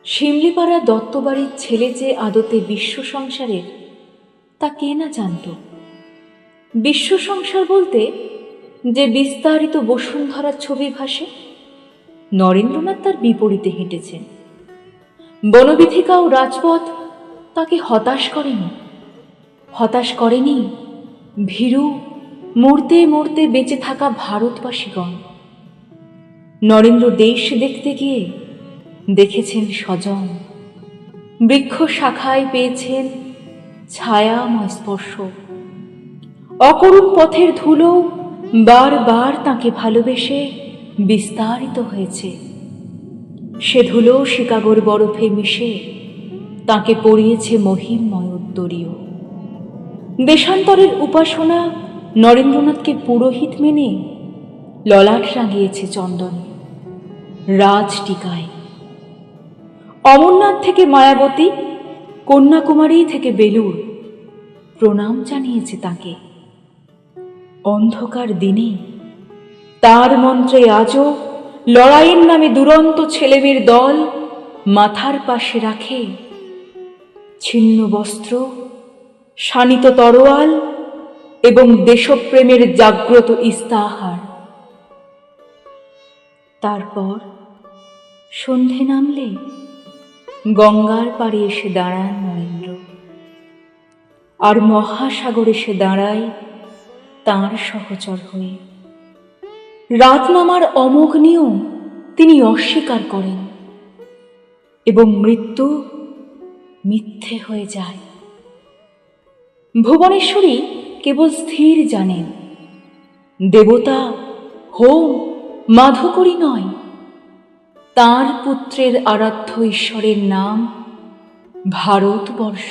শিমলিপাড়া দত্তবাড়ির ছেলে যে আদতে বিশ্ব সংসারের তা কে না জানত। বিশ্ব সংসার বলতে যে বিস্তারিত বসুন্ধরার ছবি ভাসে, নরেন্দ্রনাথ তার বিপরীতে হেঁটেছেন। বনবিথিকা ও রাজপথ তাকে হতাশ করেনি ভীরু মরতে মরতে বেঁচে থাকা ভারতবাসীগণ। নরেন্দ্র দেশ দেখতে গিয়ে দেখেছেন স্বজন, বৃক্ষ শাখায় পেয়েছেন ছায়াময় স্পর্শ। অকরুণ পথের ধুলো বারবার তাকে ভালোবেসে বিস্তারিত হয়েছে। সে ধুলো শিকাগোর বরফে মিশে তাকে পরিয়েছে মহিমময় উত্তরীয়। দেশান্তরের উপাসনা নরেন্দ্রনাথকে পুরোহিত মেনে ললাট রাঙিয়েছে চন্দনে, রাজ টিকায়। অমরনাথ থেকে মায়াবতী, কন্যাকুমারী থেকে বেলুর প্রণাম জানিয়েছে তাকে। অন্ধকার দিনে তার মন্ত্রে আজও লড়াইয়ের নামে দুরন্ত ছেলেমেয়ের দল মাথার পাশে রাখে ছিন্ন বস্ত্র, শানিত তরোয়াল এবং দেশপ্রেমের জাগ্রত ইস্তাহার। তারপর সন্ধে নামলে গঙ্গার পাড়ে এসে দাঁড়ান নরেন্দ্র, আর মহাসাগর এসে দাঁড়ায় তাঁর সহচর হয়ে। রাত নামার অমোঘ নিয়ম তিনি অস্বীকার করেন এবং মৃত্যু মিথ্যে হয়ে যায়। ভুবনেশ্বরী কেবল স্থির জানেন, দেবতা হোম মাধুকরী নয়, তাঁর পুত্রের আরাধ্য ঈশ্বরের নাম ভারতবর্ষ।